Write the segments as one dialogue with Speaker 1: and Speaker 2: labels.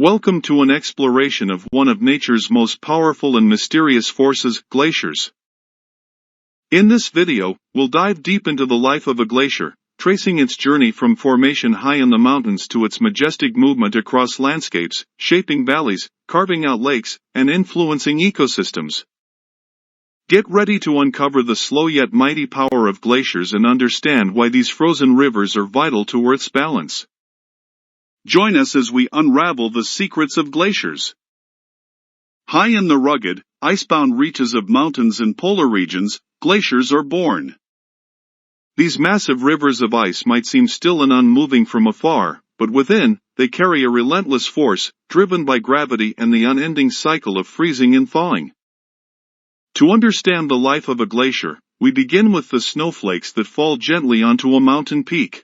Speaker 1: Welcome to an exploration of one of nature's most powerful and mysterious forces, glaciers. In this video, we'll dive deep into the life of a glacier, tracing its journey from formation high in the mountains to its majestic movement across landscapes, shaping valleys, carving out lakes, and influencing ecosystems. Get ready to uncover the slow yet mighty power of glaciers and understand why these frozen rivers are vital to Earth's balance. Join us as we unravel the secrets of glaciers. High in the rugged, icebound reaches of mountains and polar regions, glaciers are born. These massive rivers of ice might seem still and unmoving from afar, but within, they carry a relentless force, driven by gravity and the unending cycle of freezing and thawing. To understand the life of a glacier, we begin with the snowflakes that fall gently onto a mountain peak.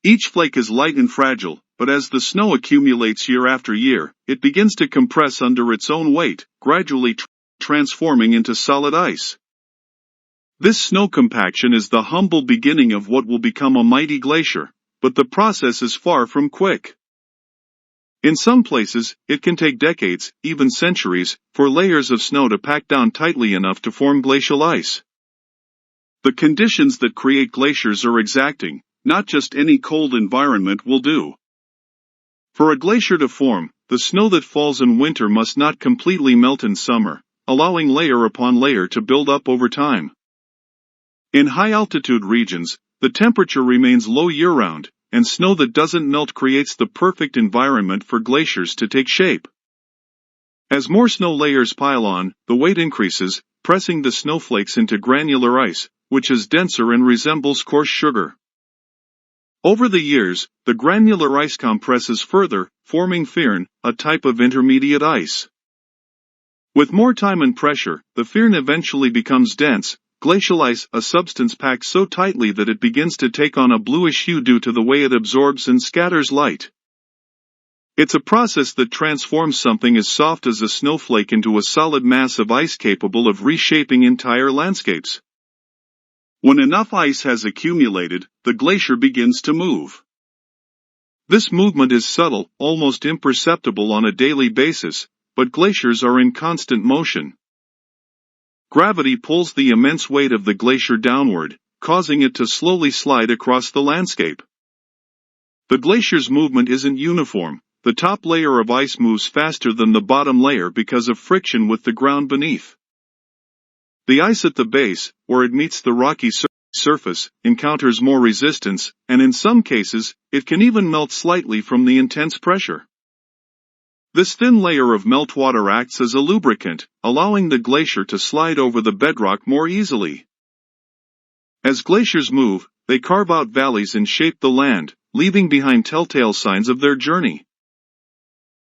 Speaker 1: Each flake is light and fragile, but as the snow accumulates year after year, it begins to compress under its own weight, gradually transforming into solid ice. This snow compaction is the humble beginning of what will become a mighty glacier, but the process is far from quick. In some places, it can take decades, even centuries, for layers of snow to pack down tightly enough to form glacial ice. The conditions that create glaciers are exacting. Not just any cold environment will do. For a glacier to form, the snow that falls in winter must not completely melt in summer, allowing layer upon layer to build up over time. In high-altitude regions, the temperature remains low year-round, and snow that doesn't melt creates the perfect environment for glaciers to take shape. As more snow layers pile on, the weight increases, pressing the snowflakes into granular ice, which is denser and resembles coarse sugar. Over the years, the granular ice compresses further, forming firn, a type of intermediate ice. With more time and pressure, the firn eventually becomes dense, glacial ice, a substance packed so tightly that it begins to take on a bluish hue due to the way it absorbs and scatters light. It's a process that transforms something as soft as a snowflake into a solid mass of ice capable of reshaping entire landscapes. When enough ice has accumulated, the glacier begins to move. This movement is subtle, almost imperceptible on a daily basis, but glaciers are in constant motion. Gravity pulls the immense weight of the glacier downward, causing it to slowly slide across the landscape. The glacier's movement isn't uniform. The top layer of ice moves faster than the bottom layer because of friction with the ground beneath. The ice at the base, where it meets the rocky surface, encounters more resistance, and in some cases, it can even melt slightly from the intense pressure. This thin layer of meltwater acts as a lubricant, allowing the glacier to slide over the bedrock more easily. As glaciers move, they carve out valleys and shape the land, leaving behind telltale signs of their journey.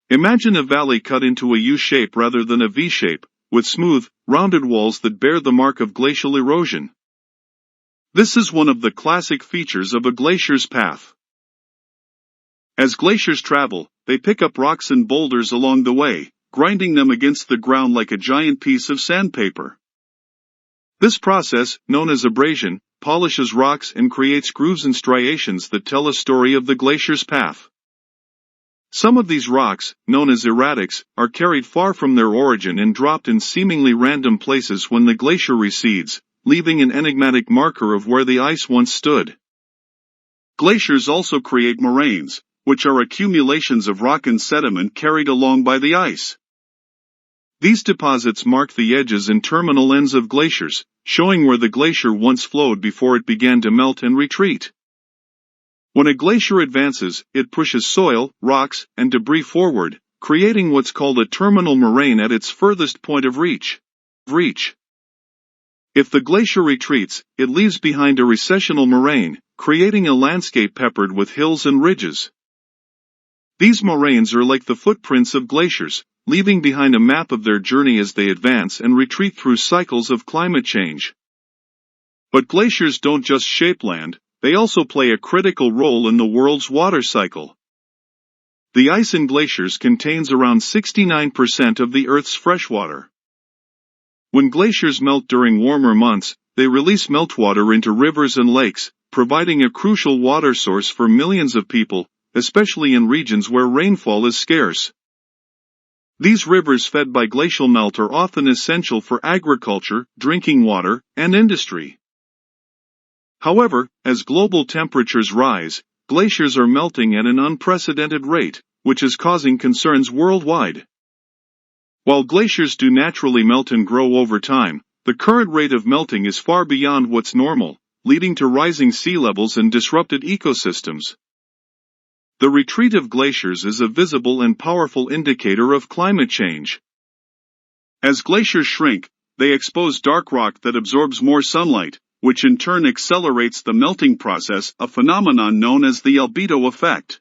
Speaker 1: Imagine a valley cut into a U shape rather than a V shape, with smooth, rounded walls that bear the mark of glacial erosion. This is one of the classic features of a glacier's path. As glaciers travel, they pick up rocks and boulders along the way, grinding them against the ground like a giant piece of sandpaper. This process, known as abrasion, polishes rocks and creates grooves and striations that tell a story of the glacier's path. Some of these rocks, known as erratics, are carried far from their origin and dropped in seemingly random places when the glacier recedes, leaving an enigmatic marker of where the ice once stood. Glaciers also create moraines, which are accumulations of rock and sediment carried along by the ice. These deposits mark the edges and terminal ends of glaciers, showing where the glacier once flowed before it began to melt and retreat. When a glacier advances, it pushes soil, rocks, and debris forward, creating what's called a terminal moraine at its furthest point of reach. If the glacier retreats, it leaves behind a recessional moraine, creating a landscape peppered with hills and ridges. These moraines are like the footprints of glaciers, leaving behind a map of their journey as they advance and retreat through cycles of climate change. But glaciers don't just shape land, they also play a critical role in the world's water cycle. The ice in glaciers contains around 69% of the Earth's freshwater. When glaciers melt during warmer months, they release meltwater into rivers and lakes, providing a crucial water source for millions of people, especially in regions where rainfall is scarce. These rivers fed by glacial melt are often essential for agriculture, drinking water, and industry. However, as global temperatures rise, glaciers are melting at an unprecedented rate, which is causing concerns worldwide. While glaciers do naturally melt and grow over time, the current rate of melting is far beyond what's normal, leading to rising sea levels and disrupted ecosystems. The retreat of glaciers is a visible and powerful indicator of climate change. As glaciers shrink, they expose dark rock that absorbs more sunlight, which in turn accelerates the melting process, a phenomenon known as the albedo effect.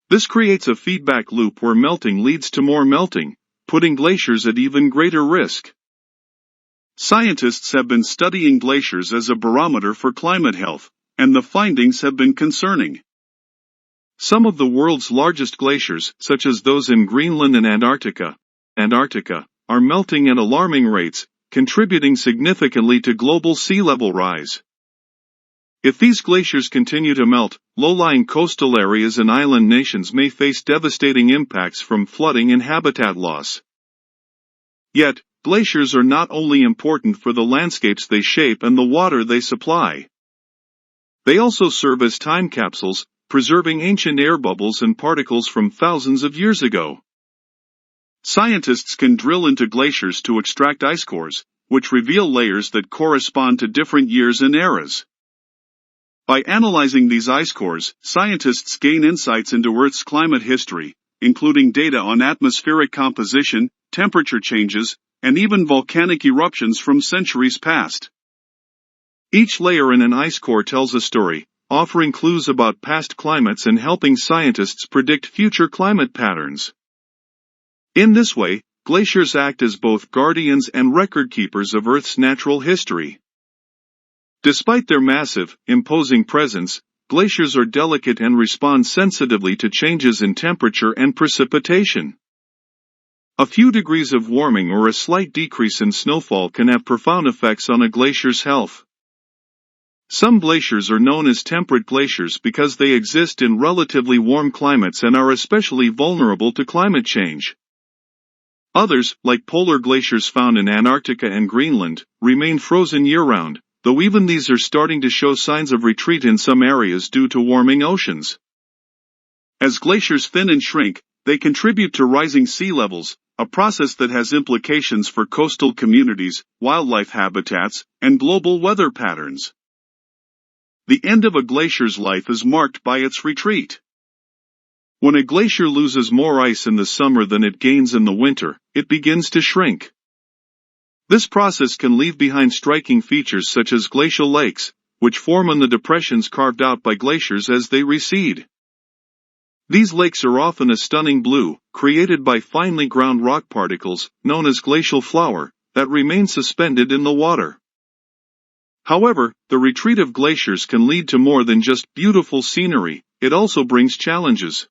Speaker 1: This creates a feedback loop where melting leads to more melting, putting glaciers at even greater risk. Scientists have been studying glaciers as a barometer for climate health, and the findings have been concerning. Some of the world's largest glaciers, such as those in Greenland and Antarctica, are melting at alarming rates, contributing significantly to global sea level rise. If these glaciers continue to melt, low-lying coastal areas and island nations may face devastating impacts from flooding and habitat loss. Yet, glaciers are not only important for the landscapes they shape and the water they supply. They also serve as time capsules, preserving ancient air bubbles and particles from thousands of years ago. Scientists can drill into glaciers to extract ice cores, which reveal layers that correspond to different years and eras. By analyzing these ice cores, scientists gain insights into Earth's climate history, including data on atmospheric composition, temperature changes, and even volcanic eruptions from centuries past. Each layer in an ice core tells a story, offering clues about past climates and helping scientists predict future climate patterns. In this way, glaciers act as both guardians and record keepers of Earth's natural history. Despite their massive, imposing presence, glaciers are delicate and respond sensitively to changes in temperature and precipitation. A few degrees of warming or a slight decrease in snowfall can have profound effects on a glacier's health. Some glaciers are known as temperate glaciers because they exist in relatively warm climates and are especially vulnerable to climate change. Others, like polar glaciers found in Antarctica and Greenland, remain frozen year-round, though even these are starting to show signs of retreat in some areas due to warming oceans. As glaciers thin and shrink, they contribute to rising sea levels, a process that has implications for coastal communities, wildlife habitats, and global weather patterns. The end of a glacier's life is marked by its retreat. When a glacier loses more ice in the summer than it gains in the winter, it begins to shrink. This process can leave behind striking features such as glacial lakes, which form in the depressions carved out by glaciers as they recede. These lakes are often a stunning blue, created by finely ground rock particles, known as glacial flour, that remain suspended in the water. However, the retreat of glaciers can lead to more than just beautiful scenery, it also brings challenges.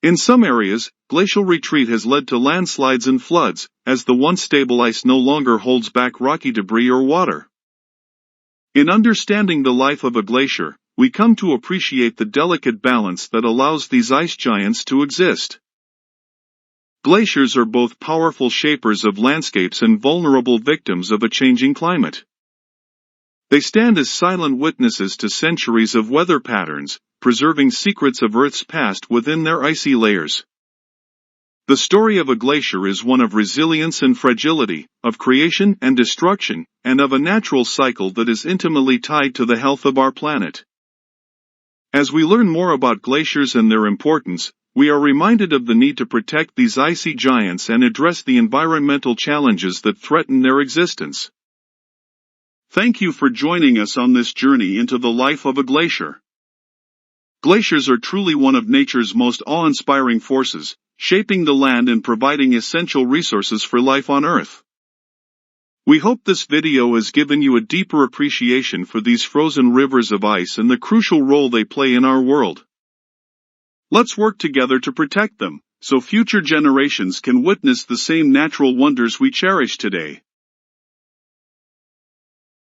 Speaker 1: In some areas, glacial retreat has led to landslides and floods, as the once stable ice no longer holds back rocky debris or water. In understanding the life of a glacier, we come to appreciate the delicate balance that allows these ice giants to exist. Glaciers are both powerful shapers of landscapes and vulnerable victims of a changing climate. They stand as silent witnesses to centuries of weather patterns, preserving secrets of Earth's past within their icy layers. The story of a glacier is one of resilience and fragility, of creation and destruction, and of a natural cycle that is intimately tied to the health of our planet. As we learn more about glaciers and their importance, we are reminded of the need to protect these icy giants and address the environmental challenges that threaten their existence. Thank you for joining us on this journey into the life of a glacier. Glaciers are truly one of nature's most awe-inspiring forces, shaping the land and providing essential resources for life on Earth. We hope this video has given you a deeper appreciation for these frozen rivers of ice and the crucial role they play in our world. Let's work together to protect them, so future generations can witness the same natural wonders we cherish today.